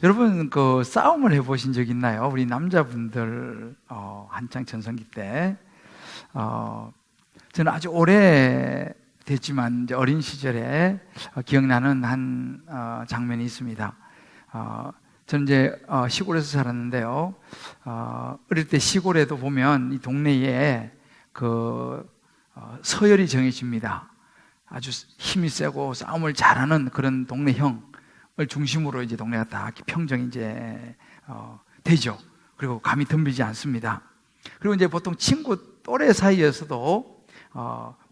여러분 그 싸움을 해보신 적 있나요? 우리 남자분들 한창 전성기 때 저는 아주 오래 됐지만 이제 어린 시절에 기억나는 한 장면이 있습니다. 저는 이제 시골에서 살았는데요. 어릴 때 시골에도 보면 이 동네에 그 서열이 정해집니다. 아주 힘이 세고 싸움을 잘하는 그런 동네 형을 중심으로 이제 동네가 다 평정이 이제 되죠. 그리고 감히 덤비지 않습니다. 그리고 이제 보통 친구 또래 사이에서도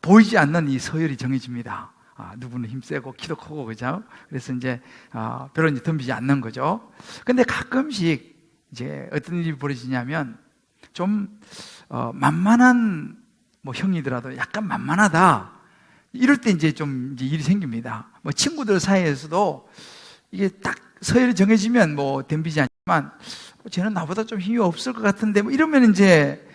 보이지 않는 이 서열이 정해집니다. 누구는 힘세고 키도 크고 그죠? 그래서 이제 별로 이제 덤비지 않는 거죠. 근데 가끔씩 이제 어떤 일이 벌어지냐면 좀 만만한 뭐 형이더라도 약간 만만하다. 이럴 때 이제 좀 이제 일이 생깁니다. 뭐 친구들 사이에서도 이게 딱 서열이 정해지면 뭐 덤비지 않지만 쟤는 나보다 좀 힘이 없을 것 같은데 뭐 이러면 이제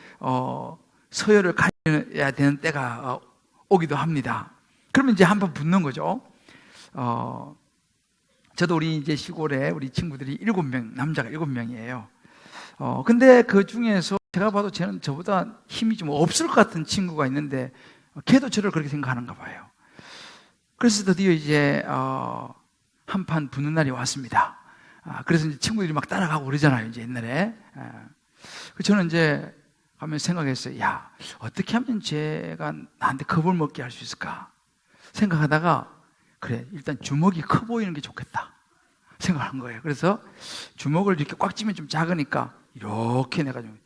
서열을 가려야 되는 때가 오기도 합니다. 그러면 이제 한번 붙는 거죠. 저도 우리 이제 시골에 우리 친구들이 7명, 남자가 7명이에요. 근데 그 중에서 제가 봐도 쟤는 저보다 힘이 좀 없을 것 같은 친구가 있는데 걔도 저를 그렇게 생각하는가 봐요. 그래서 드디어 이제 한판 붙는 날이 왔습니다. 그래서 이제 친구들이 막 따라가고 그러잖아요. 이제 옛날에. 저는 이제 하면 생각했어요. 야, 어떻게 하면 쟤가 나한테 겁을 먹게 할 수 있을까? 생각하다가 그래, 일단 주먹이 커 보이는 게 좋겠다 생각한 거예요. 그래서 주먹을 이렇게 꽉 쥐면 좀 작으니까 이렇게 내가 좀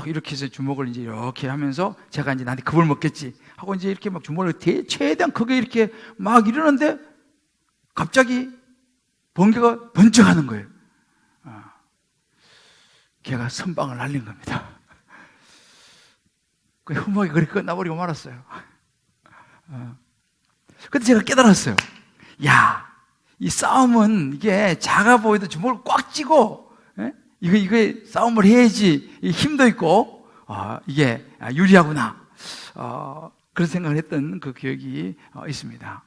이렇게 해서 주먹을 이제 이렇게 하면서 제가 이제 나한테 겁을 먹겠지 하고 이제 이렇게 막 주먹을 최대한 크게 이렇게 막 이러는데 갑자기 번개가 번쩍 하는 거예요. 걔가 선방을 날린 겁니다. 그 흠하게 그렇게 끝나버리고 말았어요. 그때 제가 깨달았어요. 야, 이 싸움은 이게 작아 보여도 주먹을 꽉 쥐고 이거 싸움을 해야지 힘도 있고 이게 유리하구나. 그런 생각을 했던 그 기억이 있습니다.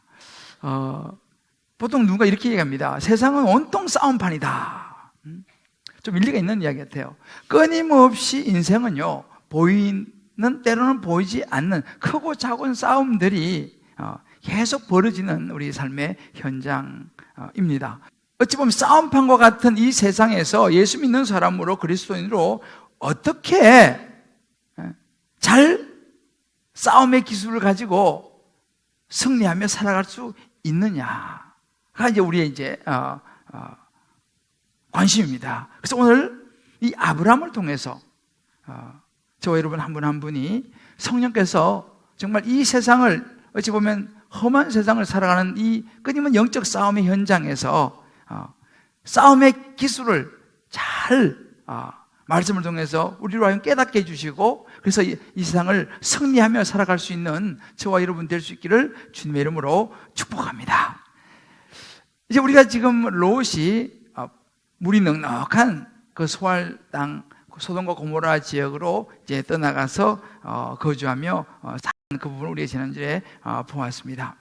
보통 누가 이렇게 얘기합니다. 세상은 온통 싸움판이다. 좀 일리가 있는 이야기 같아요. 끊임없이 인생은요, 때로는 보이지 않는 크고 작은 싸움들이 계속 벌어지는 우리 삶의 현장입니다. 어찌 보면 싸움판과 같은 이 세상에서 예수 믿는 사람으로 그리스도인으로 어떻게 잘 싸움의 기술을 가지고 승리하며 살아갈 수 있느냐가 이제 우리의 이제 관심입니다. 그래서 오늘 이 아브라함을 통해서 저와 여러분 한 분 한 분이 성령께서 정말 이 세상을 어찌 보면 험한 세상을 살아가는 이 끊임없는 영적 싸움의 현장에서 싸움의 기술을 잘 말씀을 통해서 우리로 하여금 깨닫게 해주시고 그래서 이 세상을 승리하며 살아갈 수 있는 저와 여러분 될 수 있기를 주님의 이름으로 축복합니다. 이제 우리가 지금 롯이 물이 넉넉한 그 소알 땅 소돔과 고모라 지역으로 이제 떠나가서 거주하며 사는 그 부분을 우리가 지난주에 보았습니다.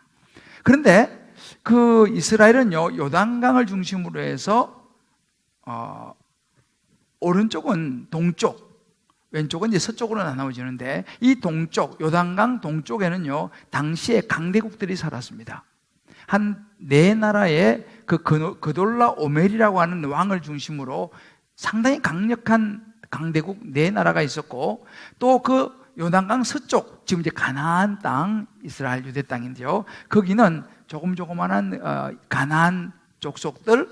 그런데 그 이스라엘은요, 요단강을 중심으로 해서 오른쪽은 동쪽, 왼쪽은 이제 서쪽으로 나눠지는데 이 동쪽, 요단강 동쪽에는요, 당시에 강대국들이 살았습니다. 한 네 나라의 그 그돌라 오멜이라고 하는 왕을 중심으로 상당히 강력한 강대국 네 나라가 있었고 또 그 요단강 서쪽, 지금 이제 가나안 땅, 이스라엘 유대 땅인데요. 거기는 조그만한 가나안 족속들이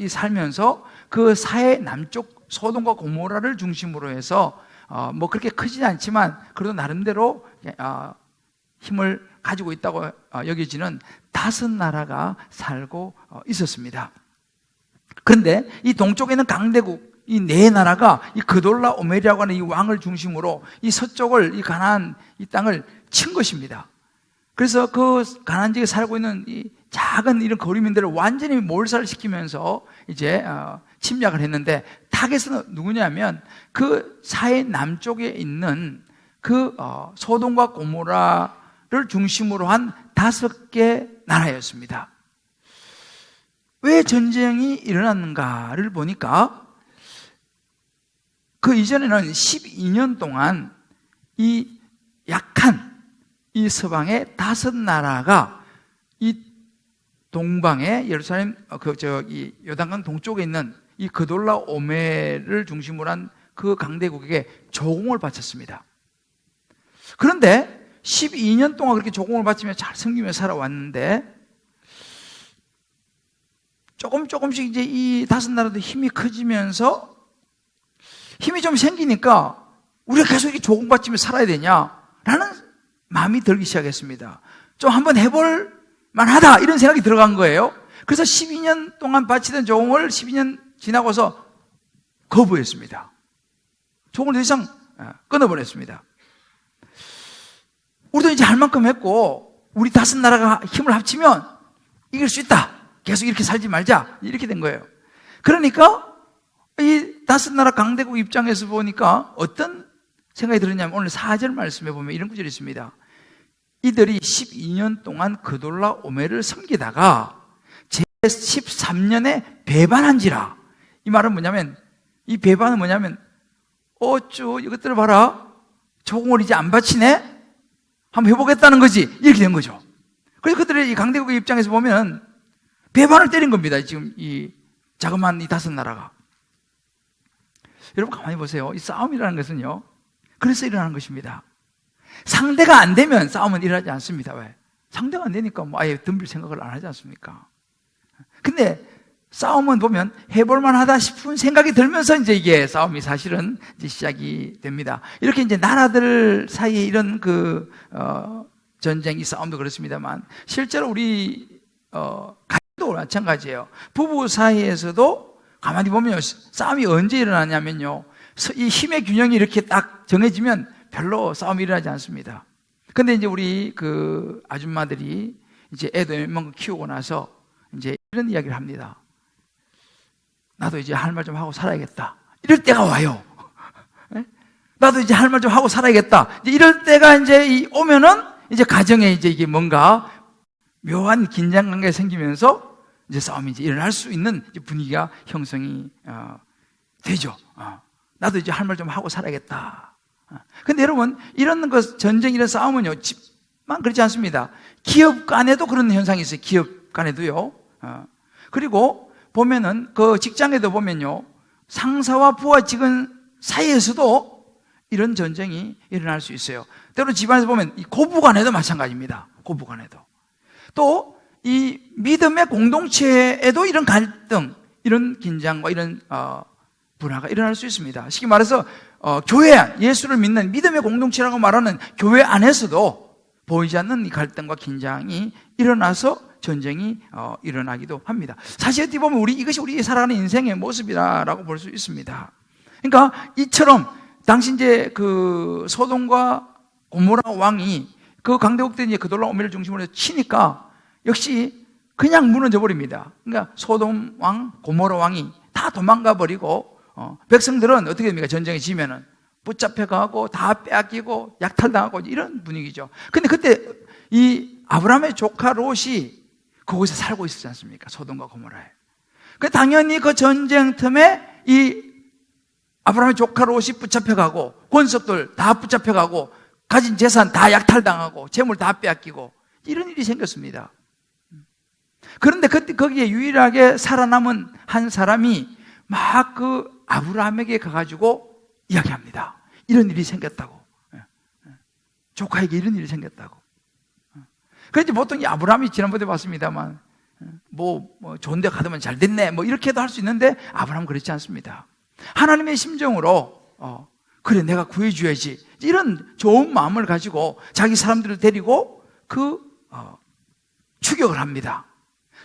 살면서 그 사해 남쪽 소돔과 고모라를 중심으로 해서 뭐 그렇게 크지 않지만 그래도 나름대로 힘을 가지고 있다고 여겨지는 5나라가 살고 있었습니다. 그런데 이 동쪽에 있는 강대국 이 네 나라가 이 그돌라 오멜이라고 하는 이 왕을 중심으로 이 서쪽을 이 가나안 이 땅을 친 것입니다. 그래서 그 가나안 지역에 살고 있는 이 작은 이런 거류민들을 완전히 몰살시키면서 이제 침략을 했는데 타겟은 누구냐면 그 사해 남쪽에 있는 그 소돔과 고모라를 중심으로 한 5개 나라였습니다. 왜 전쟁이 일어났는가를 보니까 그 이전에는 12년 동안 이 약한 이 서방의 5나라가 이 동방의 예루살렘 이 요단강 동쪽에 있는 이 그돌라 오멜을 중심으로 한 그 강대국에게 조공을 바쳤습니다. 그런데 12년 동안 그렇게 조공을 바치며 잘 섬기며 살아왔는데 조금씩 이제 이 5나라도 힘이 커지면서 힘이 좀 생기니까 우리가 계속 이렇게 조공받치며 살아야 되냐라는 마음이 들기 시작했습니다. 좀 한번 해볼 만하다 이런 생각이 들어간 거예요. 그래서 12년 동안 바치던 조공을 12년 지나고서 거부했습니다. 조공을 더 이상 끊어버렸습니다. 우리도 이제 할 만큼 했고 우리 5나라가 힘을 합치면 이길 수 있다. 계속 이렇게 살지 말자. 이렇게 된 거예요. 그러니까 이 5나라 강대국 입장에서 보니까 어떤 생각이 들었냐면 오늘 4절 말씀에 보면 이런 구절이 있습니다. 이들이 12년 동안 그돌라 오멜을 섬기다가 제13년에 배반한지라. 이 말은 뭐냐면 이 배반은 뭐냐면 어쭈 이것들을 봐라. 조공을 이제 안 바치네. 한번 해보겠다는 거지. 이렇게 된 거죠. 그래서 그들의 이 강대국의 입장에서 보면 배반을 때린 겁니다. 지금 이 자그마한 이 5나라가. 여러분 가만히 보세요. 이 싸움이라는 것은요. 그래서 일어나는 것입니다. 상대가 안 되면 싸움은 일어나지 않습니다. 왜? 상대가 안 되니까 뭐 아예 덤빌 생각을 안 하지 않습니까? 근데 싸움은 보면 해볼만 하다 싶은 생각이 들면서 이제 이게 싸움이 사실은 이제 시작이 됩니다. 이렇게 이제 나라들 사이에 이런 전쟁, 이 싸움도 그렇습니다만 실제로 우리 가정도 마찬가지예요. 부부 사이에서도 가만히 보면 싸움이 언제 일어나냐면요. 이 힘의 균형이 이렇게 딱 정해지면 별로 싸움이 일어나지 않습니다. 근데 이제 우리 그 아줌마들이 이제 애도 웬만큼 키우고 나서 이제 이런 이야기를 합니다. 나도 이제 할 말 좀 하고 살아야겠다. 이럴 때가 와요. 나도 이제 할 말 좀 하고 살아야겠다. 이제 이럴 때가 이제 오면은 이제 가정에 이제 이게 뭔가 묘한 긴장 관계가 생기면서 이제 싸움이 이제 일어날 수 있는 분위기가 형성이 되죠. 나도 이제 할 말 좀 하고 살아야겠다. 근데 여러분, 이런 전쟁, 이런 싸움은요, 집만 그렇지 않습니다. 기업 간에도 그런 현상이 있어요. 기업 간에도요. 그리고 보면은, 그 직장에도 보면요, 상사와 부하 직원 사이에서도 이런 전쟁이 일어날 수 있어요. 때로 집안에서 보면, 이 고부 간에도 마찬가지입니다. 고부 간에도. 또, 이 믿음의 공동체에도 이런 갈등, 이런 긴장과 이런, 분화가 일어날 수 있습니다. 쉽게 말해서 교회, 예수를 믿는 믿음의 공동체라고 말하는 교회 안에서도 보이지 않는 이 갈등과 긴장이 일어나서 전쟁이 일어나기도 합니다. 사실 어떻게 보면 이것이 우리 살아가는 인생의 모습이라고 볼 수 있습니다. 그러니까 이처럼 당시 이제 그 소돔과 고모라 왕이 그 강대국들이 이제 그돌라 오멜을 중심으로 치니까 역시 그냥 무너져 버립니다. 그러니까 소돔 왕, 고모라 왕이 다 도망가 버리고 백성들은 어떻게 됩니까? 전쟁에 지면은 붙잡혀가고 다 빼앗기고 약탈당하고 이런 분위기죠. 근데 그때 이 아브라함의 조카 롯이 그곳에 살고 있었지 않습니까? 소돔과 고모라에. 당연히 그 전쟁 틈에 이 아브라함의 조카 롯이 붙잡혀가고 권속들 다 붙잡혀가고 가진 재산 다 약탈당하고 재물 다 빼앗기고 이런 일이 생겼습니다. 그런데 그때 거기에 유일하게 살아남은 한 사람이 막 그 아브라함에게 가가지고 이야기합니다. 이런 일이 생겼다고. 조카에게 이런 일이 생겼다고. 그런데 보통 이 아브라함이 지난번에 봤습니다만 뭐 좋은 데 가더만 잘 됐네 뭐 이렇게도 할 수 있는데 아브라함은 그렇지 않습니다. 하나님의 심정으로 그래 내가 구해줘야지 이런 좋은 마음을 가지고 자기 사람들을 데리고 추격을 합니다.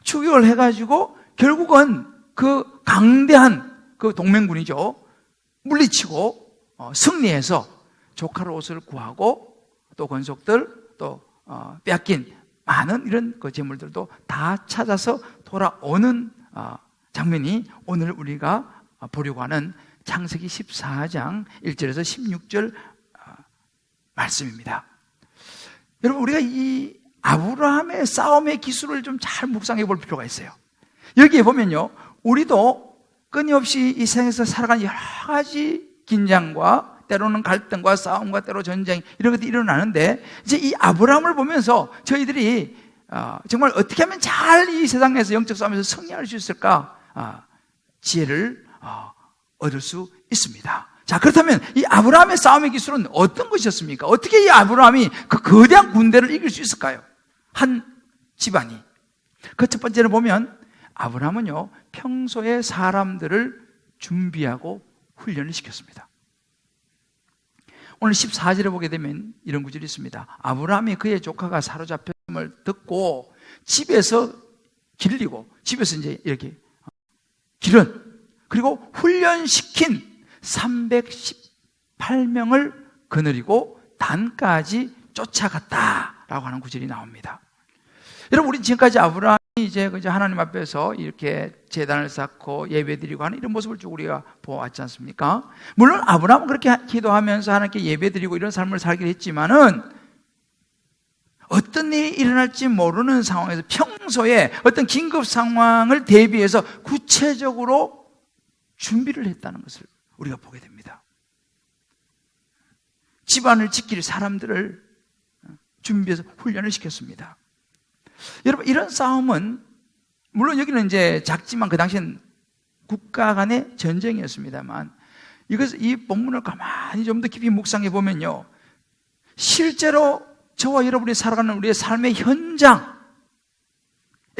추격을 해가지고 결국은 그 강대한 그 동맹군이죠. 물리치고 승리해서 조카 롯을 구하고 또 권속들 또 빼앗긴 많은 이런 그 재물들도 다 찾아서 돌아오는 장면이 오늘 우리가 보려고 하는 창세기 14장 1절에서 16절 말씀입니다. 여러분 우리가 이 아브라함의 싸움의 기술을 좀 잘 묵상해 볼 필요가 있어요. 여기에 보면요, 우리도 끊임없이 이 세상에서 살아가는 여러 가지 긴장과 때로는 갈등과 싸움과 때로 전쟁 이런 것들이 일어나는데, 이제 이 아브라함을 보면서 저희들이 정말 어떻게 하면 잘 이 세상에서 영적 싸움에서 승리할 수 있을까 지혜를 얻을 수 있습니다. 자, 그렇다면 이 아브라함의 싸움의 기술은 어떤 것이었습니까? 어떻게 이 아브라함이 그 거대한 군대를 이길 수 있을까요? 한 집안이. 그 첫 번째로 보면 아브라함은요, 평소에 사람들을 준비하고 훈련을 시켰습니다. 오늘 14절에 보게 되면 이런 구절이 있습니다. 아브라함이 그의 조카가 사로잡혔음을 듣고 집에서 길리고, 집에서 이제 이렇게 기른, 그리고 훈련시킨 318명을 거느리고 단까지 쫓아갔다라고 하는 구절이 나옵니다. 여러분, 우리 지금까지 아브라함이 이제 하나님 앞에서 이렇게 제단을 쌓고 예배드리고 하는 이런 모습을 쭉 우리가 보았지 않습니까? 물론 아브라함은 그렇게 기도하면서 하나님께 예배드리고 이런 삶을 살긴 했지만은, 어떤 일이 일어날지 모르는 상황에서 평소에 어떤 긴급 상황을 대비해서 구체적으로 준비를 했다는 것을 우리가 보게 됩니다. 집안을 지킬 사람들을 준비해서 훈련을 시켰습니다. 여러분, 이런 싸움은 물론 여기는 이제 작지만 그 당시엔 국가 간의 전쟁이었습니다만, 이 본문을 가만히 좀 더 깊이 묵상해 보면요, 실제로 저와 여러분이 살아가는 우리의 삶의 현장의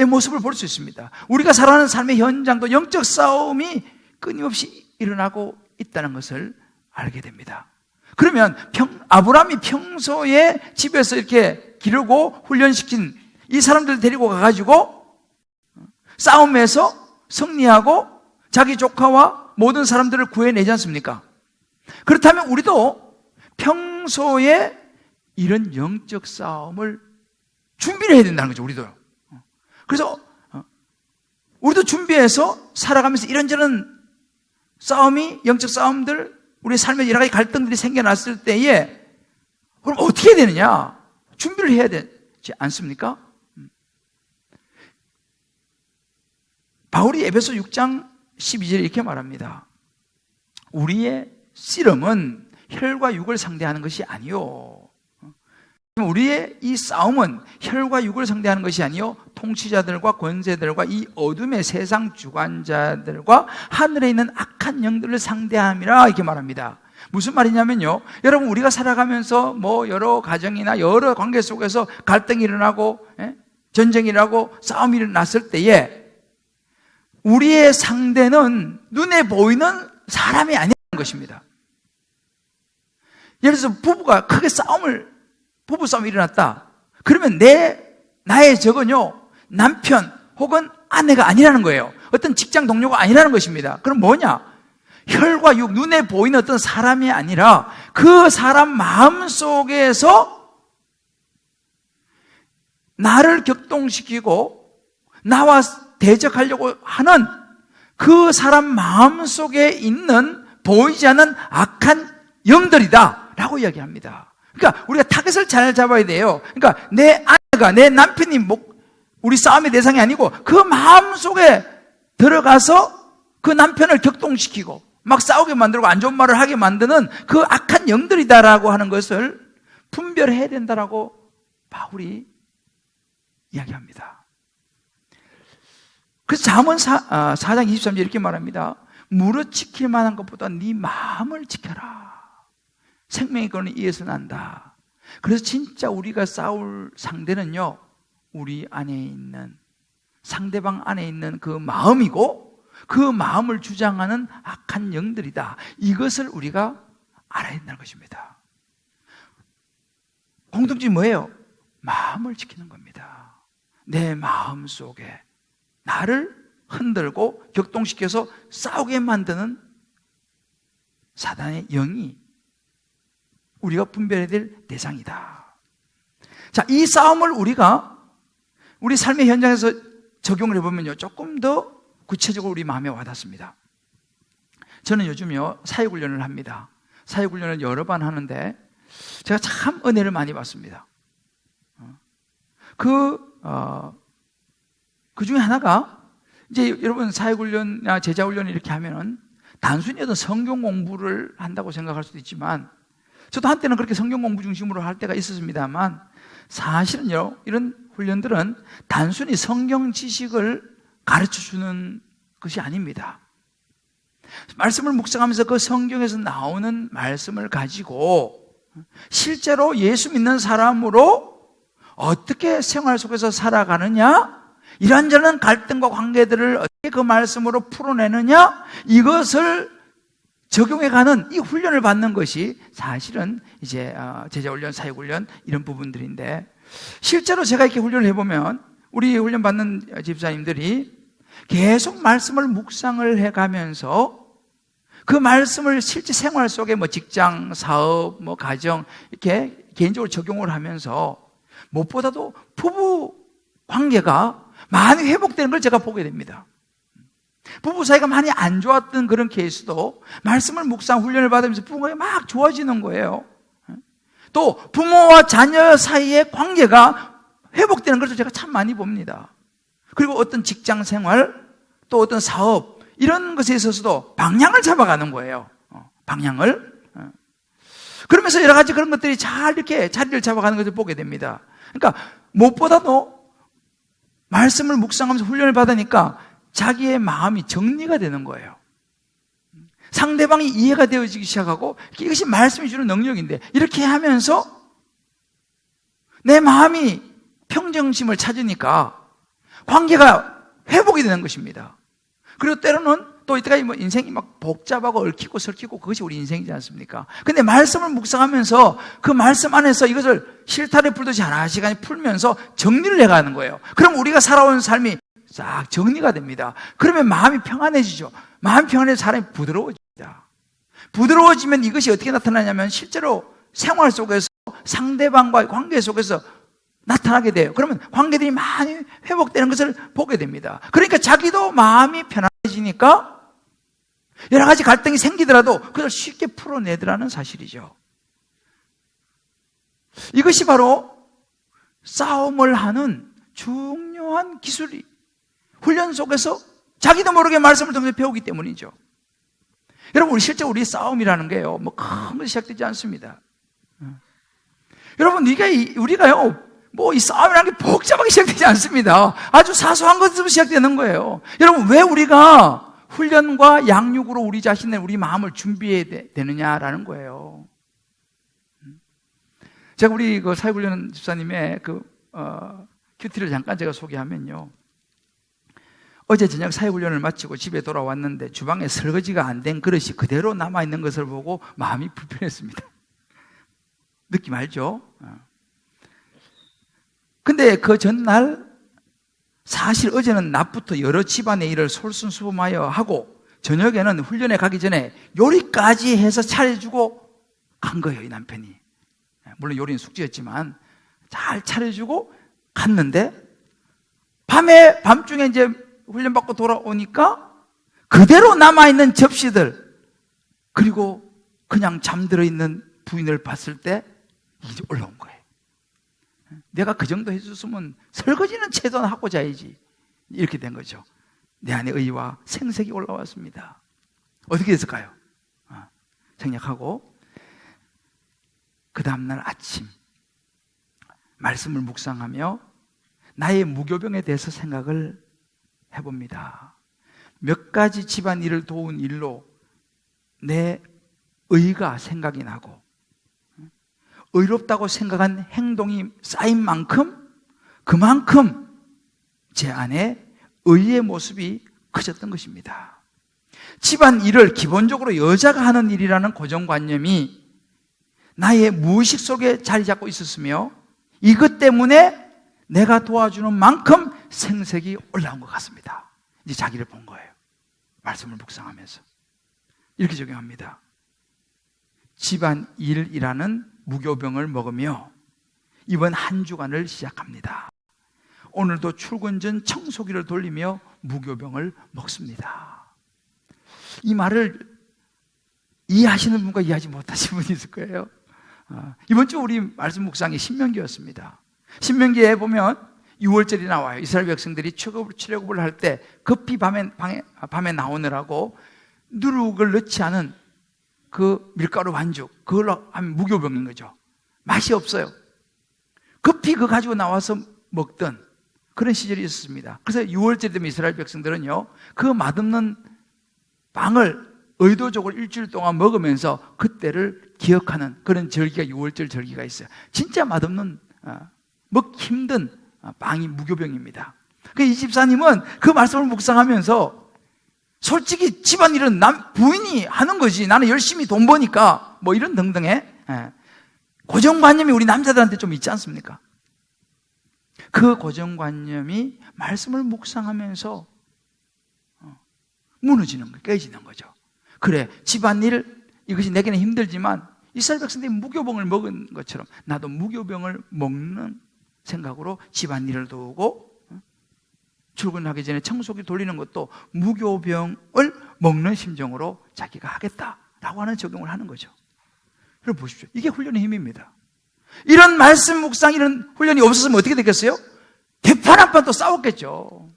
모습을 볼 수 있습니다. 우리가 살아가는 삶의 현장도 영적 싸움이 끊임없이 일어나고 있다는 것을 알게 됩니다. 그러면 아브라함이 평소에 집에서 이렇게 기르고 훈련시킨 이 사람들 데리고 가가지고 싸움에서 승리하고 자기 조카와 모든 사람들을 구해내지 않습니까? 그렇다면 우리도 평소에 이런 영적 싸움을 준비를 해야 된다는 거죠, 우리도요. 그래서 우리도 준비해서 살아가면서 이런저런 싸움이, 영적 싸움들, 우리 삶에 여러 가지 갈등들이 생겨났을 때에 그럼 어떻게 해야 되느냐? 준비를 해야 되지 않습니까? 바울이 에베소 6장 12절에 이렇게 말합니다. 우리의 씨름은 혈과 육을 상대하는 것이 아니요. 우리의 이 싸움은 혈과 육을 상대하는 것이 아니요, 통치자들과 권세들과 이 어둠의 세상 주관자들과 하늘에 있는 악한 영들을 상대함이라, 이렇게 말합니다. 무슨 말이냐면요, 여러분, 우리가 살아가면서 뭐 여러 가정이나 여러 관계 속에서 갈등이 일어나고 전쟁이 일어나고 싸움이 일어났을 때에 우리의 상대는 눈에 보이는 사람이 아니라는 것입니다. 예를 들어서 부부가 크게 부부싸움이 일어났다. 그러면 나의 적은요, 남편 혹은 아내가 아니라는 거예요. 어떤 직장 동료가 아니라는 것입니다. 그럼 뭐냐? 혈과 육, 눈에 보이는 어떤 사람이 아니라 그 사람 마음 속에서 나를 격동시키고 나와 대적하려고 하는 그 사람 마음 속에 있는 보이지 않는 악한 영들이다 라고 이야기합니다. 그러니까 우리가 타겟을 잘 잡아야 돼요. 그러니까 내 아내가, 내 남편이 우리 싸움의 대상이 아니고 그 마음 속에 들어가서 그 남편을 격동시키고 막 싸우게 만들고 안 좋은 말을 하게 만드는 그 악한 영들이다라고 하는 것을 분별해야 된다라고 바울이 이야기합니다. 그래서 잠언 4장 23절 이렇게 말합니다. 무릇 지킬 만한 것보다 네 마음을 지켜라. 생명의 근원이 이에서 난다. 그래서 진짜 우리가 싸울 상대는요, 우리 안에 있는, 상대방 안에 있는 그 마음이고 그 마음을 주장하는 악한 영들이다. 이것을 우리가 알아야 된다는 것입니다. 공통점이 뭐예요? 마음을 지키는 겁니다. 내 마음 속에 나를 흔들고 격동시켜서 싸우게 만드는 사단의 영이 우리가 분별해야 될 대상이다. 자, 이 싸움을 우리가 우리 삶의 현장에서 적용을 해보면요, 조금 더 구체적으로 우리 마음에 와닿습니다. 저는 요즘요, 사회훈련을 합니다. 사회훈련을 여러 번 하는데 제가 참 은혜를 많이 받습니다. 그 중에 하나가 이제 여러분 사회훈련이나 제자훈련 이렇게 하면은 단순히 어떤 성경 공부를 한다고 생각할 수도 있지만, 저도 한때는 그렇게 성경 공부 중심으로 할 때가 있었습니다만, 사실은요, 이런 훈련들은 단순히 성경 지식을 가르쳐 주는 것이 아닙니다. 말씀을 묵상하면서 그 성경에서 나오는 말씀을 가지고 실제로 예수 믿는 사람으로 어떻게 생활 속에서 살아가느냐, 이런저런 갈등과 관계들을 어떻게 그 말씀으로 풀어내느냐, 이것을 적용해가는 이 훈련을 받는 것이 사실은 이제 제자훈련, 사역훈련 이런 부분들인데, 실제로 제가 이렇게 훈련을 해보면 우리 훈련 받는 집사님들이 계속 말씀을 묵상을 해가면서 그 말씀을 실제 생활 속에 뭐 직장, 사업, 뭐 가정 이렇게 개인적으로 적용을 하면서 무엇보다도 부부 관계가 많이 회복되는 걸 제가 보게 됩니다. 부부 사이가 많이 안 좋았던 그런 케이스도 말씀을 묵상 훈련을 받으면서 부부가 막 좋아지는 거예요. 또 부모와 자녀 사이의 관계가 회복되는 것을 제가 참 많이 봅니다. 그리고 어떤 직장 생활, 또 어떤 사업 이런 것에 있어서도 방향을 잡아가는 거예요. 방향을. 그러면서 여러 가지 그런 것들이 잘 이렇게 자리를 잡아가는 것을 보게 됩니다. 그러니까 무엇보다도 말씀을 묵상하면서 훈련을 받으니까 자기의 마음이 정리가 되는 거예요. 상대방이 이해가 되어지기 시작하고, 이것이 말씀이 주는 능력인데, 이렇게 하면서 내 마음이 평정심을 찾으니까 관계가 회복이 되는 것입니다. 그리고 때로는 또 이때까지 뭐 인생이 막 복잡하고 얽히고 설키고 그것이 우리 인생이지 않습니까? 근데 말씀을 묵상하면서 그 말씀 안에서 이것을 실타래 풀듯이 하나씩 풀면서 정리를 해가는 거예요. 그럼 우리가 살아온 삶이 싹 정리가 됩니다. 그러면 마음이 평안해지죠. 마음이 평안해서 사람이 부드러워집니다. 부드러워지면 이것이 어떻게 나타나냐면 실제로 생활 속에서 상대방과의 관계 속에서 나타나게 돼요. 그러면 관계들이 많이 회복되는 것을 보게 됩니다. 그러니까 자기도 마음이 편안해지니까 여러 가지 갈등이 생기더라도 그걸 쉽게 풀어내더라는 사실이죠. 이것이 바로 싸움을 하는 중요한 기술이 훈련 속에서 자기도 모르게 말씀을 통해서 배우기 때문이죠. 여러분, 실제 우리 싸움이라는 게요, 뭐 큰 것이 시작되지 않습니다. 여러분, 우리가요, 뭐 이 싸움이라는 게 복잡하게 시작되지 않습니다. 아주 사소한 것으로 시작되는 거예요. 여러분, 왜 우리가 훈련과 양육으로 우리 자신의 우리 마음을 준비해야 되느냐라는 거예요. 제가 우리 그 사회훈련 집사님의 큐티를 잠깐 제가 소개하면요. 어제 저녁 사회훈련을 마치고 집에 돌아왔는데 주방에 설거지가 안 된 그릇이 그대로 남아있는 것을 보고 마음이 불편했습니다. 느낌 알죠? 근데 그 전날 사실 어제는 낮부터 여러 집안의 일을 솔선수범하여 하고 저녁에는 훈련에 가기 전에 요리까지 해서 차려주고 간 거예요, 이 남편이. 물론 요리는 숙제였지만 잘 차려주고 갔는데 밤중에 이제 훈련받고 돌아오니까 그대로 남아있는 접시들, 그리고 그냥 잠들어 있는 부인을 봤을 때 이게 올라온 거예요. 내가 그 정도 해줬으면 설거지는 최소한 하고 자야지. 이렇게 된 거죠. 내 안에 의와 생색이 올라왔습니다. 어떻게 됐을까요? 생략하고 그 다음날 아침 말씀을 묵상하며 나의 무교병에 대해서 생각을 해봅니다. 몇 가지 집안 일을 도운 일로 내 의가 생각이 나고 의롭다고 생각한 행동이 쌓인 만큼 그만큼 제 안에 의의 모습이 커졌던 것입니다. 집안 일을 기본적으로 여자가 하는 일이라는 고정관념이 나의 무의식 속에 자리 잡고 있었으며 이것 때문에 내가 도와주는 만큼 생색이 올라온 것 같습니다. 이제 자기를 본 거예요. 말씀을 묵상하면서 이렇게 적용합니다. 집안 일이라는 무교병을 먹으며 이번 한 주간을 시작합니다. 오늘도 출근 전 청소기를 돌리며 무교병을 먹습니다. 이 말을 이해하시는 분과 이해하지 못하시는 분이 있을 거예요. 이번 주 우리 말씀 묵상이 신명기였습니다. 신명기에 보면 6월절이 나와요. 이스라엘 백성들이 출애굽을 할 때 급히 밤에 나오느라고 누룩을 넣지 않은 그 밀가루 반죽, 그걸로 하면 무교병인 거죠. 맛이 없어요. 급히 그거 가지고 나와서 먹던 그런 시절이 있었습니다. 그래서 6월절이 되면 이스라엘 백성들은요, 그 맛없는 빵을 의도적으로 일주일 동안 먹으면서 그때를 기억하는 그런 절기가 6월절 절기가 있어요. 진짜 맛없는, 먹기 힘든 빵이 무교병입니다. 이 집사님은 그 말씀을 묵상하면서 솔직히 집안일은 부인이 하는 거지, 나는 열심히 돈 버니까 뭐 이런 등등의 고정관념이 우리 남자들한테 좀 있지 않습니까? 그 고정관념이 말씀을 묵상하면서 무너지는 거예요. 깨지는 거죠. 그래, 집안일 이것이 내게는 힘들지만 이스라엘 백성들이 무교병을 먹은 것처럼 나도 무교병을 먹는 생각으로 집안일을 도우고, 출근하기 전에 청소기 돌리는 것도 무교병을 먹는 심정으로 자기가 하겠다라고 하는 적용을 하는 거죠. 여러분 보십시오. 이게 훈련의 힘입니다. 이런 말씀 묵상, 이런 훈련이 없었으면 어떻게 되겠어요? 대판 한 판 또 싸웠겠죠.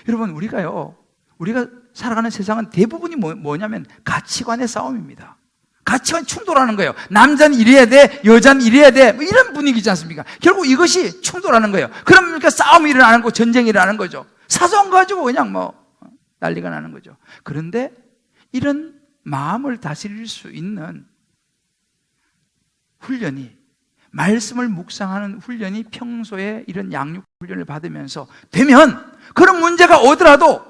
여러분, 우리가 살아가는 세상은 대부분이 뭐냐면 가치관의 싸움입니다. 가치관 충돌하는 거예요. 남자는 이래야 돼, 여자는 이래야 돼, 뭐 이런 분위기지 않습니까? 결국 이것이 충돌하는 거예요. 그러니까 싸움이 일어나는 거, 전쟁이 일어나는 거죠. 사소한 거 가지고 그냥 난리가 나는 거죠. 그런데 이런 마음을 다스릴 수 있는 훈련이, 말씀을 묵상하는 훈련이 평소에 이런 양육 훈련을 받으면서 되면 그런 문제가 오더라도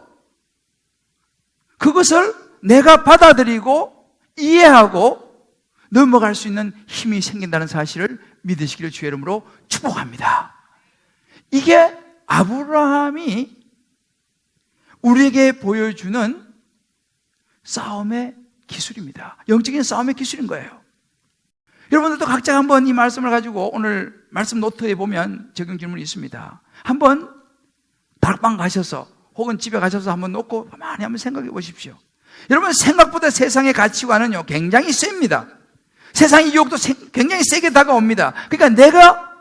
그것을 내가 받아들이고 이해하고 넘어갈 수 있는 힘이 생긴다는 사실을 믿으시기를 주의 이름으로 축복합니다. 이게 아브라함이 우리에게 보여주는 싸움의 기술입니다. 영적인 싸움의 기술인 거예요. 여러분들도 각자 한번 이 말씀을 가지고 오늘 말씀 노트에 보면 적용 질문이 있습니다. 한번 다락방 가셔서 혹은 집에 가셔서 한번 놓고 많이 한번 생각해 보십시오. 여러분, 생각보다 세상의 가치관은요 굉장히 셉니다. 세상의 유혹도 굉장히 세게 다가옵니다. 그러니까 내가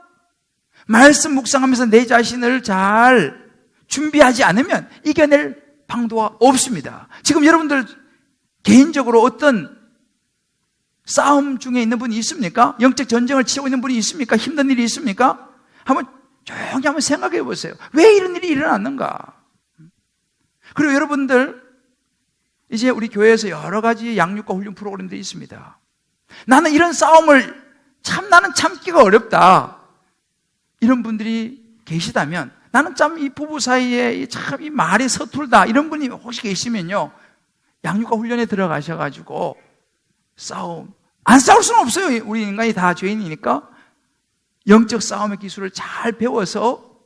말씀 묵상하면서 내 자신을 잘 준비하지 않으면 이겨낼 방도가 없습니다. 지금 여러분들 개인적으로 어떤 싸움 중에 있는 분이 있습니까? 영적 전쟁을 치고 있는 분이 있습니까? 힘든 일이 있습니까? 조용히 한번 생각해 보세요. 왜 이런 일이 일어났는가? 그리고 여러분들, 이제 우리 교회에서 여러 가지 양육과 훈련 프로그램들이 있습니다. 나는 이런 싸움을 나는 참기가 어렵다, 이런 분들이 계시다면, 나는 참 이 부부 사이에 참 이 말이 서툴다, 이런 분이 혹시 계시면요, 양육과 훈련에 들어가셔가지고 안 싸울 수는 없어요. 우리 인간이 다 죄인이니까 영적 싸움의 기술을 잘 배워서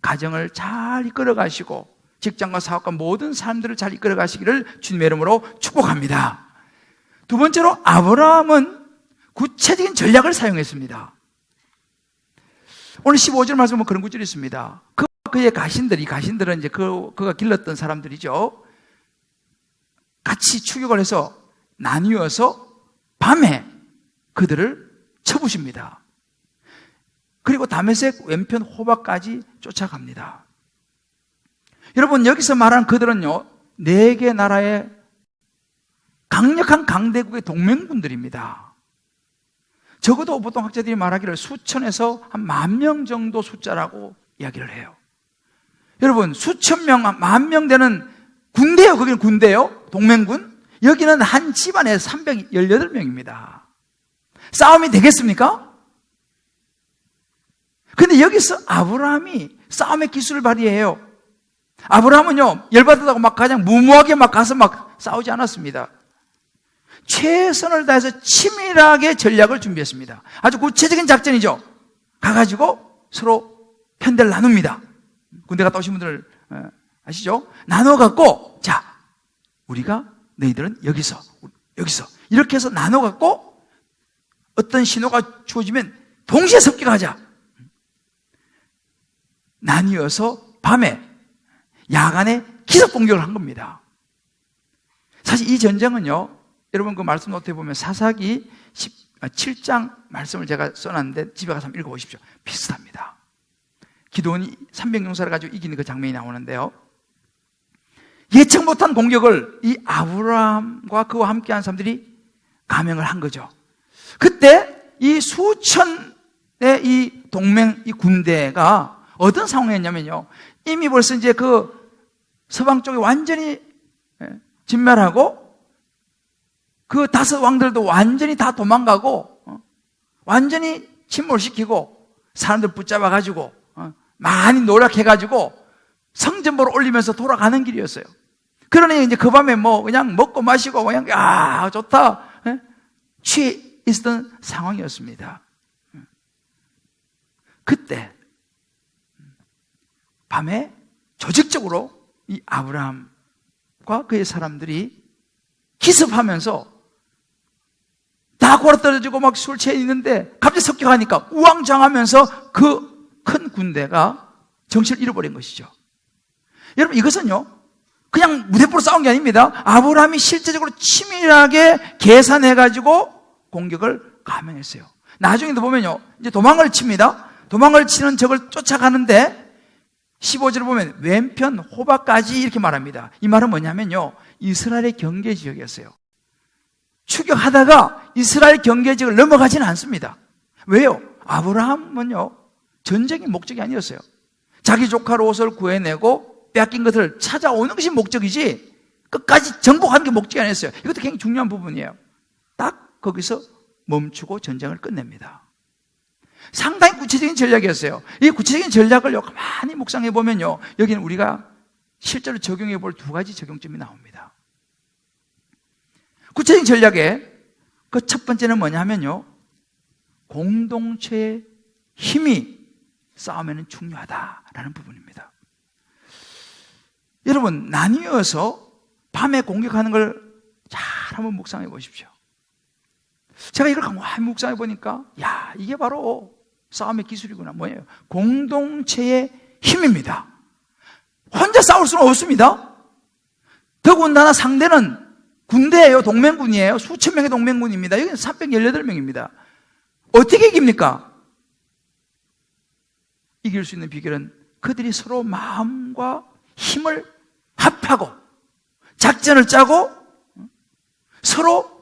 가정을 잘 이끌어 가시고 직장과 사업과 모든 사람들을 잘 이끌어 가시기를 주님의 이름으로 축복합니다. 두 번째로, 아브라함은 구체적인 전략을 사용했습니다. 오늘 15절 말씀 보면 그런 구절이 있습니다. 그의 가신들은 이제 그가 길렀던 사람들이죠. 같이 추격을 해서 나뉘어서 밤에 그들을 쳐부십니다. 그리고 다메섹 왼편 호박까지 쫓아갑니다. 여러분, 여기서 말하는 그들은요 4개 나라의 강력한 강대국의 동맹군들입니다. 적어도 보통 학자들이 말하기를 수천에서 한 10,000명 정도 숫자라고 이야기를 해요. 여러분, 수천 명, 10,000명 되는 군대예요. 거기는 군대예요. 동맹군. 여기는 한 집안에 318명입니다. 싸움이 되겠습니까? 근데 여기서 아브라함이 싸움의 기술을 발휘해요. 아브라함은요, 열받았다고 막 그냥 무모하게 막 가서 막 싸우지 않았습니다. 최선을 다해서 치밀하게 전략을 준비했습니다. 아주 구체적인 작전이죠. 가가지고 서로 편대를 나눕니다. 군대 갔다 오신 분들 아시죠? 나눠갖고, 자, 우리가 너희들은 여기서 이렇게 해서 나눠갖고 어떤 신호가 주어지면 동시에 섭격하자. 나뉘어서 밤에, 야간에 기습 공격을 한 겁니다. 사실 이 전쟁은요, 여러분 그 말씀 노트에 보면 사사기 7장 말씀을 제가 써놨는데 집에 가서 한번 읽어보십시오. 비슷합니다. 기드온이 300용사를 가지고 이기는 그 장면이 나오는데요, 예측 못한 공격을 이 아브라함과 그와 함께한 사람들이 감행을 한 거죠. 그때 이 수천의 이 동맹, 이 군대가 어떤 상황이었냐면요, 이미 벌써 이제 그 서방 쪽에 완전히 진멸하고 그 5 왕들도 완전히 다 도망가고 완전히 침몰시키고 사람들 붙잡아가지고 많이 노력해가지고 성전보로 올리면서 돌아가는 길이었어요. 그러니 이제 그 밤에 뭐 그냥 먹고 마시고 그냥 좋다 취해 있었던 상황이었습니다. 그때 밤에 조직적으로 이 아브라함과 그의 사람들이 기습하면서 다 골아떨어지고 막 술 취해 있는데 갑자기 습격하니까 우왕좌왕하면서 그 큰 군대가 정신을 잃어버린 것이죠. 여러분, 이것은요 그냥 무대포로 싸운 게 아닙니다. 아브라함이 실제적으로 치밀하게 계산해가지고 공격을 감행했어요. 나중에도 보면요, 이제 도망을 칩니다. 도망을 치는 적을 쫓아가는데 15절을 보면 왼편 호박까지 이렇게 말합니다. 이 말은 뭐냐면요, 이스라엘의 경계 지역이었어요. 추격하다가 이스라엘 경계 지역을 넘어가지는 않습니다. 왜요? 아브라함은요 전쟁이 목적이 아니었어요. 자기 조카 롯을 구해내고 빼앗긴 것을 찾아오는 것이 목적이지 끝까지 정복하는 게 목적이 아니었어요. 이것도 굉장히 중요한 부분이에요. 딱 거기서 멈추고 전쟁을 끝냅니다. 상당히 구체적인 전략이었어요. 이 구체적인 전략을 가만히 묵상해 보면요, 여기는 우리가 실제로 적용해 볼 2가지 적용점이 나옵니다. 구체적인 전략의 그 첫 번째는 뭐냐면요, 공동체의 힘이 싸움에는 중요하다라는 부분입니다. 여러분, 나뉘어서 밤에 공격하는 걸 잘 한번 묵상해 보십시오. 제가 이걸 가만히 묵상해 보니까 이게 바로 싸움의 기술이구나. 뭐예요? 공동체의 힘입니다. 혼자 싸울 수는 없습니다. 더군다나 상대는 군대예요. 동맹군이에요. 수천 명의 동맹군입니다. 여기는 318명입니다. 어떻게 이깁니까? 이길 수 있는 비결은 그들이 서로 마음과 힘을 합하고 작전을 짜고 서로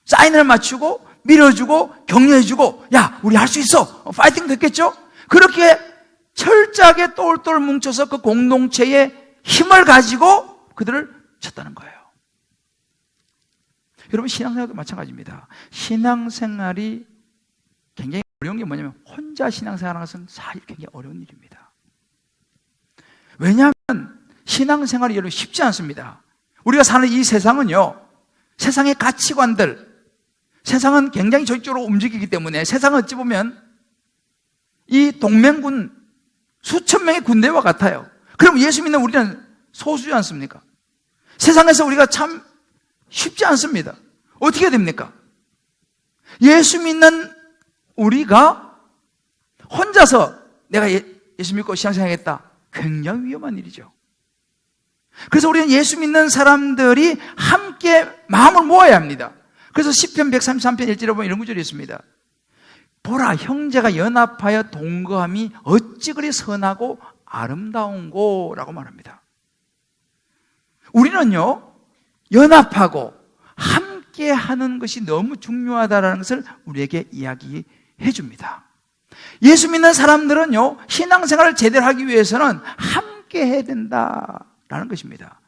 사인을 맞추고 밀어주고 격려해주고, 우리 할 수 있어, 파이팅 됐겠죠? 그렇게 철저하게 똘똘 뭉쳐서 그 공동체의 힘을 가지고 그들을 쳤다는 거예요. 여러분, 신앙생활도 마찬가지입니다. 신앙생활이 굉장히 어려운 게 뭐냐면 혼자 신앙생활하는 것은 사실 굉장히 어려운 일입니다. 왜냐하면 신앙생활이 여러분 쉽지 않습니다. 우리가 사는 이 세상은요, 세상의 가치관들, 세상은 굉장히 조직적으로 움직이기 때문에 세상은 어찌 보면 이 동맹군 수천 명의 군대와 같아요. 그럼 예수 믿는 우리는 소수지 않습니까? 세상에서 우리가 참 쉽지 않습니다. 어떻게 됩니까? 예수 믿는 우리가 혼자서 내가 예수 믿고 신앙생활하겠다, 굉장히 위험한 일이죠. 그래서 우리는 예수 믿는 사람들이 함께 마음을 모아야 합니다. 그래서 시편 133편 1절에 보면 이런 구절이 있습니다. 보라, 형제가 연합하여 동거함이 어찌 그리 선하고 아름다운고 라고 말합니다. 우리는요, 연합하고 함께 하는 것이 너무 중요하다는 것을 우리에게 이야기해 줍니다. 예수 믿는 사람들은요, 신앙생활을 제대로 하기 위해서는 함께 해야 된다라는 것입니다.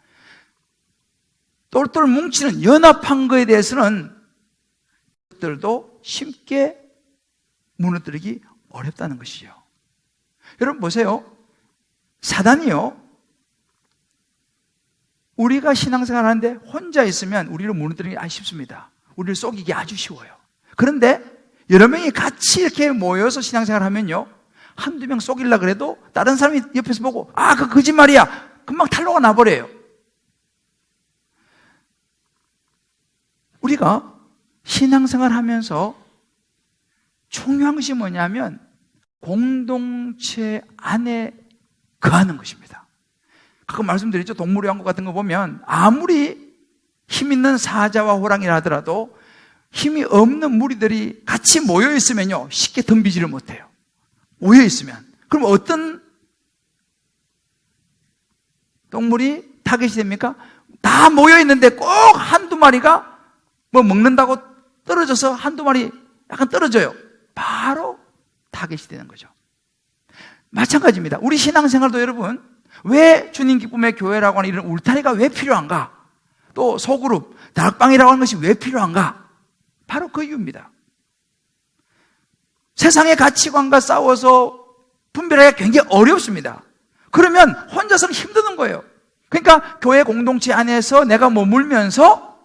똘똘 뭉치는 연합한 것에 대해서는 들도 쉽게 무너뜨리기 어렵다는 것이죠. 여러분 보세요. 사단이요, 우리가 신앙생활 하는데 혼자 있으면 우리를 무너뜨리기 아주 쉽습니다. 우리를 속이기 아주 쉬워요. 그런데 여러 명이 같이 이렇게 모여서 신앙생활 하면요, 한두 명 속이려고 그래도 다른 사람이 옆에서 보고 그 거짓말이야, 금방 탄로가 나버려요. 우리가 신앙생활 하면서 중요한 것이 뭐냐면 공동체 안에 거하는 것입니다. 가끔 말씀드렸죠. 동물의 왕국 같은 거 보면 아무리 힘 있는 사자와 호랑이라 하더라도 힘이 없는 무리들이 같이 모여 있으면요, 쉽게 덤비지를 못해요. 모여 있으면. 그럼 어떤 동물이 타겟이 됩니까? 다 모여 있는데 꼭 한두 마리가 뭐 먹는다고 떨어져서 한두 마리 약간 떨어져요. 바로 타겟이 되는 거죠. 마찬가지입니다. 우리 신앙생활도 여러분, 왜 주님 기쁨의 교회라고 하는 이런 울타리가 왜 필요한가? 또 소그룹, 다락방이라고 하는 것이 왜 필요한가? 바로 그 이유입니다. 세상의 가치관과 싸워서 분별하기가 굉장히 어렵습니다. 그러면 혼자서는 힘드는 거예요. 그러니까 교회 공동체 안에서 내가 머물면서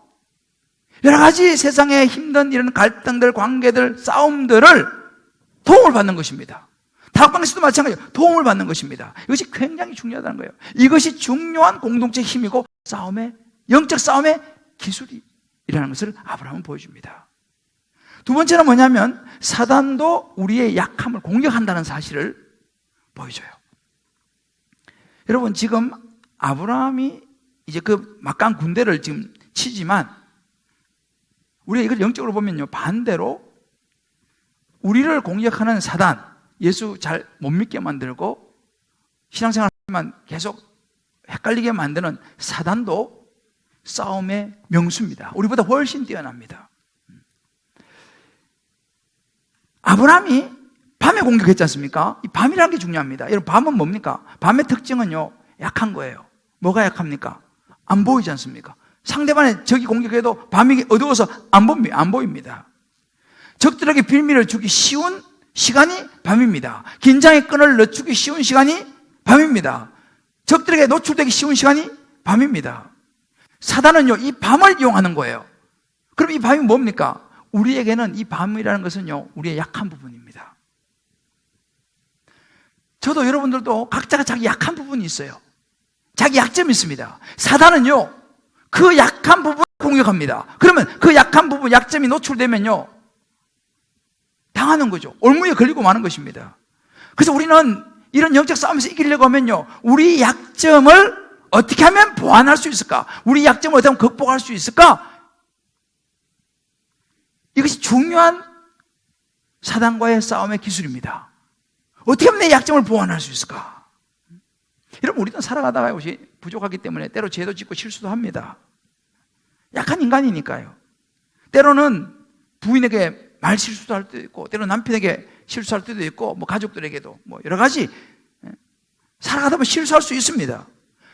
여러 가지 세상에 힘든 이런 갈등들, 관계들, 싸움들을 도움을 받는 것입니다. 다락방에서도 마찬가지예요. 도움을 받는 것입니다. 이것이 굉장히 중요하다는 거예요. 이것이 중요한 공동체 힘이고 영적 싸움의 기술이라는 것을 아브라함은 보여줍니다. 두 번째는 뭐냐면 사단도 우리의 약함을 공격한다는 사실을 보여줘요. 여러분, 지금 아브라함이 이제 그 막강 군대를 지금 치지만 우리가 이걸 영적으로 보면요, 반대로 우리를 공격하는 사단, 예수 잘 못 믿게 만들고 신앙생활만 계속 헷갈리게 만드는 사단도 싸움의 명수입니다. 우리보다 훨씬 뛰어납니다. 아브라함이 밤에 공격했지 않습니까? 이 밤이라는 게 중요합니다. 여러분, 밤은 뭡니까? 밤의 특징은요, 약한 거예요. 뭐가 약합니까? 안 보이지 않습니까? 상대방의 적이 공격해도 밤이 어두워서 안 보입니다. 적들에게 빌미를 주기 쉬운 시간이 밤입니다. 긴장의 끈을 늦추기 쉬운 시간이 밤입니다. 적들에게 노출되기 쉬운 시간이 밤입니다. 사단은요, 이 밤을 이용하는 거예요. 그럼 이 밤이 뭡니까? 우리에게는 이 밤이라는 것은요, 우리의 약한 부분입니다. 저도 여러분들도 각자가 자기 약한 부분이 있어요. 자기 약점이 있습니다. 사단은요, 그 약한 부분을 공격합니다. 그러면 그 약한 부분, 약점이 노출되면요, 당하는 거죠. 올무에 걸리고 마는 것입니다. 그래서 우리는 이런 영적 싸움에서 이기려고 하면요, 우리 약점을 어떻게 하면 보완할 수 있을까? 우리 약점을 어떻게 하면 극복할 수 있을까? 이것이 중요한 사단과의 싸움의 기술입니다. 어떻게 하면 내 약점을 보완할 수 있을까? 여러분, 우리는 살아가다가 이것이 부족하기 때문에 때로 죄도 짓고 실수도 합니다. 약한 인간이니까요. 때로는 부인에게 말 실수도 할 때도 있고, 때로는 남편에게 실수할 때도 있고, 뭐 가족들에게도 뭐 여러 가지 살아가다 보면 실수할 수 있습니다.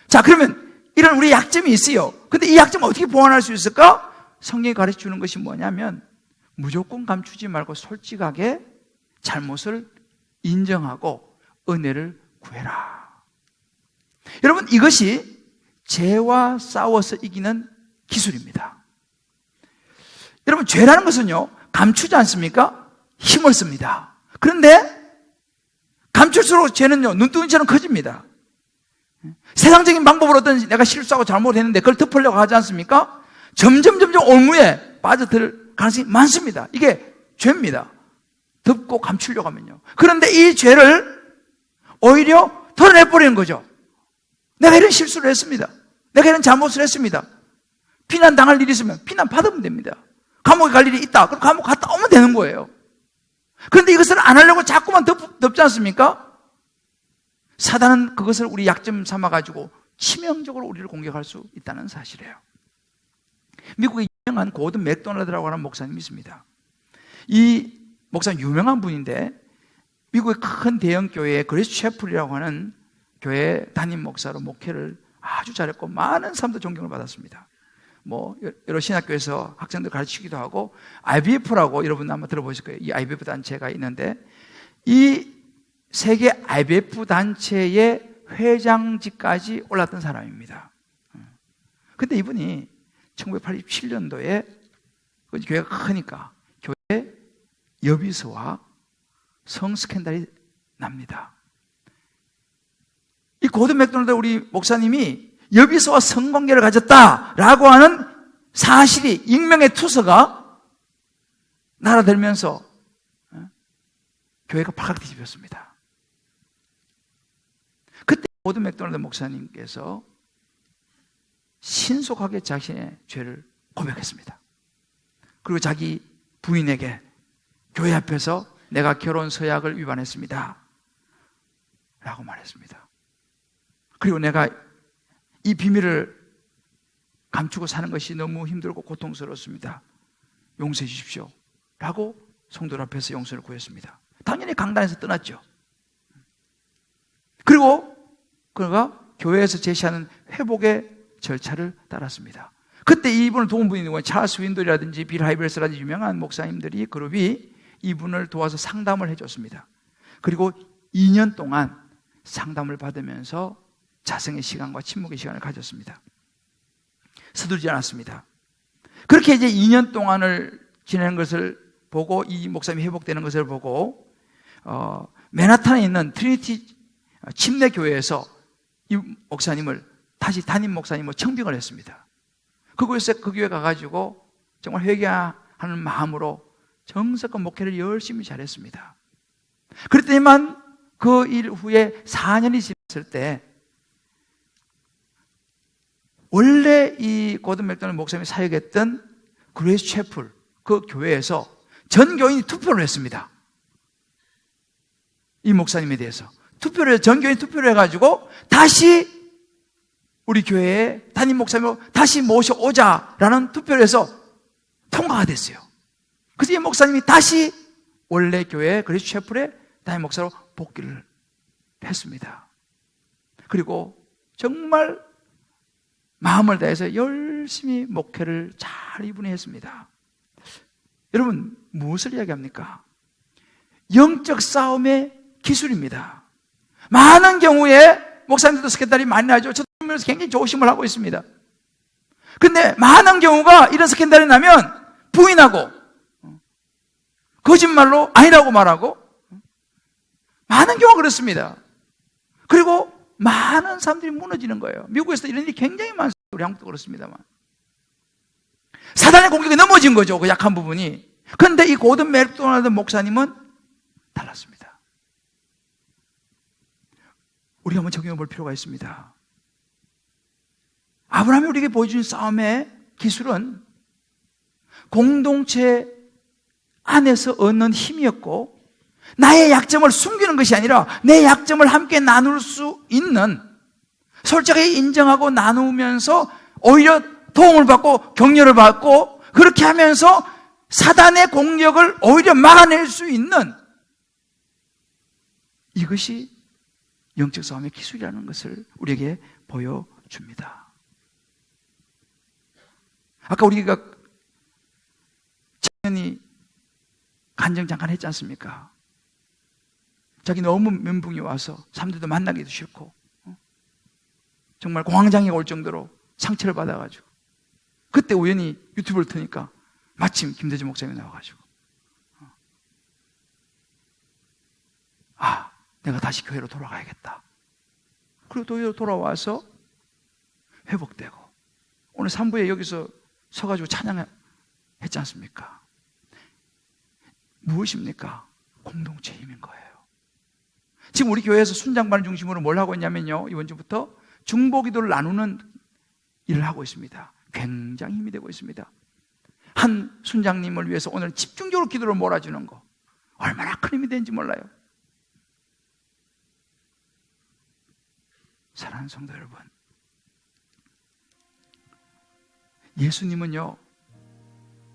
자, 그러면 이런 우리 약점이 있어요. 근데 이 약점을 어떻게 보완할 수 있을까? 성경이 가르쳐 주는 것이 뭐냐면 무조건 감추지 말고 솔직하게 잘못을 인정하고 은혜를 구해라. 여러분, 이것이 죄와 싸워서 이기는 기술입니다. 여러분, 죄라는 것은요, 감추지 않습니까? 힘을 씁니다. 그런데 감출수록 죄는요, 눈두덩이처럼 커집니다. 세상적인 방법으로 어떤 내가 실수하고 잘못했는데 그걸 덮으려고 하지 않습니까? 점점 올무에 빠져들 가능성이 많습니다. 이게 죄입니다. 덮고 감추려고 하면요. 그런데 이 죄를 오히려 털어내버리는 거죠. 내가 이런 실수를 했습니다. 내가 이런 잘못을 했습니다. 비난당할 일이 있으면 비난 받으면 됩니다. 감옥에 갈 일이 있다. 그럼 감옥 갔다 오면 되는 거예요. 그런데 이것을 안 하려고 자꾸만 덮지 않습니까? 사단은 그것을 우리 약점 삼아가지고 치명적으로 우리를 공격할 수 있다는 사실이에요. 미국의 유명한 고든 맥도날드라고 하는 목사님이 있습니다. 이 목사님 유명한 분인데 미국의 큰 대형 교회의 그레이스 채플이라고 하는 교회 담임 목사로 목회를 아주 잘했고 많은 사람들 존경을 받았습니다. 뭐 여러 신학교에서 학생들 가르치기도 하고 IBF라고 여러분 아마 들어보실 거예요. 이 IBF 단체가 있는데 이 세계 IBF 단체의 회장직까지 올랐던 사람입니다. 근데 이분이 1987년도에 교회가 크니까 교회 여비서와 성 스캔들이 납니다. 이 고든 맥도날드 우리 목사님이 여비서와 성관계를 가졌다라고 하는 사실이 익명의 투서가 날아들면서 교회가 발칵 뒤집혔습니다. 그때 고든 맥도날드 목사님께서 신속하게 자신의 죄를 고백했습니다. 그리고 자기 부인에게 교회 앞에서 내가 결혼 서약을 위반했습니다 라고 말했습니다. 그리고 내가 이 비밀을 감추고 사는 것이 너무 힘들고 고통스럽습니다. 용서해 주십시오 라고 성도들 앞에서 용서를 구했습니다. 당연히 강단에서 떠났죠. 그리고 그가 교회에서 제시하는 회복의 절차를 따랐습니다. 그때 이분을 도운 분이 누구냐? 찰스 윈돌이라든지 빌 하이벨스라든지 유명한 목사님들이 그룹이 이분을 도와서 상담을 해줬습니다. 그리고 2년 동안 상담을 받으면서 자성의 시간과 침묵의 시간을 가졌습니다. 서두르지 않았습니다. 그렇게 이제 2년 동안을 지내는 것을 보고, 이 목사님이 회복되는 것을 보고 맨하탄에 있는 트리니티 침례교회에서 이 목사님을 다시 담임 목사님으로 청빙을 했습니다. 그곳에 그 교회 가가지고 정말 회개하는 마음으로 정석과 목회를 열심히 잘했습니다. 그랬더니만 그 일 후에 4년이 지났을 때 원래 이 고든 맥도날드 목사님이 사역했던 그레이스 채플 그 교회에서 전 교인이 투표를 했습니다. 이 목사님에 대해서 전 교인이 투표를 해가지고 다시 우리 교회에 담임 목사님으로 다시 모셔오자라는 투표를 해서 통과가 됐어요. 그래서 이 목사님이 다시 원래 교회 그레이스 채플의 담임 목사로 복귀를 했습니다. 그리고 정말 마음을 다해서 열심히 목회를 잘 이분이 했습니다. 여러분, 무엇을 이야기합니까? 영적 싸움의 기술입니다. 많은 경우에 목사님들도 스캔들이 많이 나죠. 저도 보면서 굉장히 조심을 하고 있습니다. 근데 많은 경우가 이런 스캔들이 나면 부인하고 거짓말로 아니라고 말하고 많은 경우가 그렇습니다. 그리고 많은 사람들이 무너지는 거예요. 미국에서 이런 일이 굉장히 많습니다. 우리 한국도 그렇습니다만. 사단의 공격에 넘어진 거죠. 그 약한 부분이. 그런데 이 고든 맥도날드 목사님은 달랐습니다. 우리가 한번 적용해 볼 필요가 있습니다. 아브라함이 우리에게 보여준 싸움의 기술은 공동체 안에서 얻는 힘이었고, 나의 약점을 숨기는 것이 아니라 내 약점을 함께 나눌 수 있는, 솔직하게 인정하고 나누면서 오히려 도움을 받고 격려를 받고, 그렇게 하면서 사단의 공격을 오히려 막아낼 수 있는, 이것이 영적 싸움의 기술이라는 것을 우리에게 보여줍니다. 아까 우리가 작년이 간증 잠깐 했지 않습니까? 자기 너무 멘붕이 와서 사람들도 만나기도 싫고 정말 공황장애가 올 정도로 상처를 받아가지고, 그때 우연히 유튜브를 트니까 마침 김대중 목사님이 나와가지고 내가 다시 교회로 돌아가야겠다. 그리고 교회로 돌아와서 회복되고, 오늘 3부에 여기서 서가지고 찬양했지 않습니까? 무엇입니까? 공동체 힘인 거예요. 지금 우리 교회에서 순장반을 중심으로 뭘 하고 있냐면요, 이번 주부터 중보기도를 나누는 일을 하고 있습니다. 굉장히 힘이 되고 있습니다. 한 순장님을 위해서 오늘 집중적으로 기도를 몰아주는 거, 얼마나 큰 힘이 되는지 몰라요. 사랑하는 성도 여러분, 예수님은요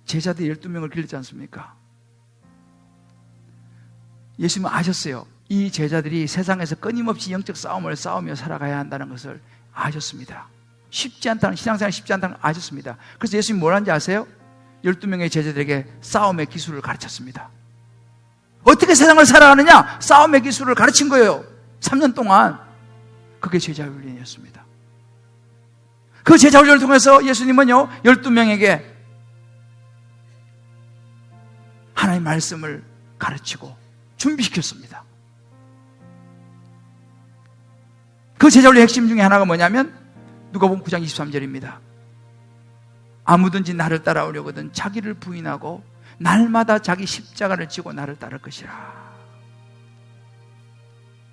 제자들 12명을 길렀지 않습니까? 예수님은 아셨어요. 이 제자들이 세상에서 끊임없이 영적 싸움을 싸우며 살아가야 한다는 것을 아셨습니다. 쉽지 않다는, 신앙생활 쉽지 않다는 걸 아셨습니다. 그래서 예수님이 뭘 하는지 아세요? 12명의 제자들에게 싸움의 기술을 가르쳤습니다. 어떻게 세상을 살아가느냐? 싸움의 기술을 가르친 거예요. 3년 동안. 그게 제자 훈련이었습니다. 그 제자 훈련을 통해서 예수님은요 12명에게 하나님의 말씀을 가르치고 준비시켰습니다. 그 제자 훈련의 핵심 중에 하나가 뭐냐면 누가복음 9장 23절입니다. 아무든지 나를 따라오려거든 자기를 부인하고 날마다 자기 십자가를 지고 나를 따를 것이라.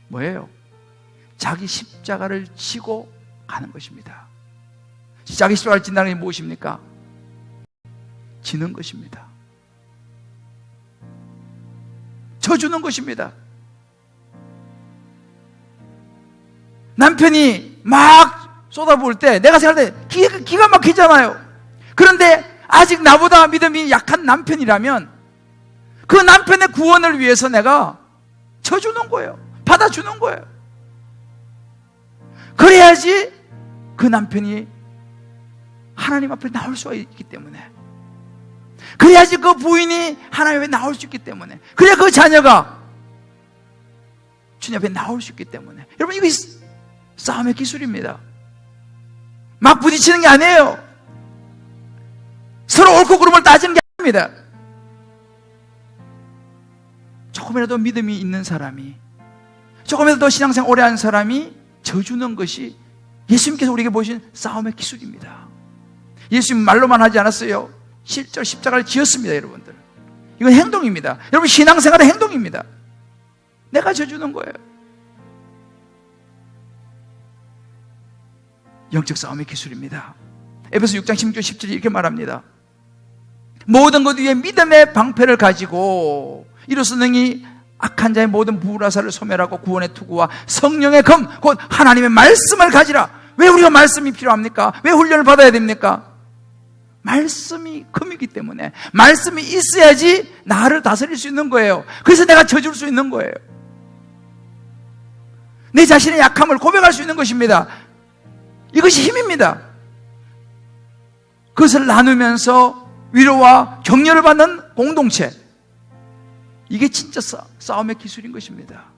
뭐예요? 자기 십자가를 지고 가는 것입니다. 자기 십자가를 진다는 게 무엇입니까? 지는 것입니다. 져주는 것입니다. 남편이 막 쏟아부을 때 내가 생각할 때 기가 막히잖아요. 그런데 아직 나보다 믿음이 약한 남편이라면 그 남편의 구원을 위해서 내가 져주는 거예요. 받아주는 거예요. 그래야지 그 남편이 하나님 앞에 나올 수가 있기 때문에, 그래야지 그 부인이 하나님 앞에 나올 수 있기 때문에, 그래야 그 자녀가 주님 앞에 나올 수 있기 때문에. 여러분, 이거 싸움의 기술입니다. 막 부딪히는 게 아니에요. 서로 옳고 그름을 따지는 게 아닙니다. 조금이라도 믿음이 있는 사람이, 조금이라도 더 신앙생활 오래 한 사람이 져주는 것이 예수님께서 우리에게 보여주신 싸움의 기술입니다. 예수님 말로만 하지 않았어요. 실제로 십자가를 지었습니다, 여러분들. 이건 행동입니다. 여러분, 신앙생활의 행동입니다. 내가 져주는 거예요. 영적 싸움의 기술입니다. 에베소 6장 16절 17절 이렇게 말합니다. 모든 것 위에 믿음의 방패를 가지고 이로써 능히 악한 자의 모든 부라사를 소멸하고 구원의 투구와 성령의 검, 곧 하나님의 말씀을 가지라. 왜 우리가 말씀이 필요합니까? 왜 훈련을 받아야 됩니까? 말씀이 검이기 때문에, 말씀이 있어야지 나를 다스릴 수 있는 거예요. 그래서 내가 져줄 수 있는 거예요. 내 자신의 약함을 고백할 수 있는 것입니다. 이것이 힘입니다. 그것을 나누면서 위로와 격려를 받는 공동체, 이게 진짜 싸움의 기술인 것입니다.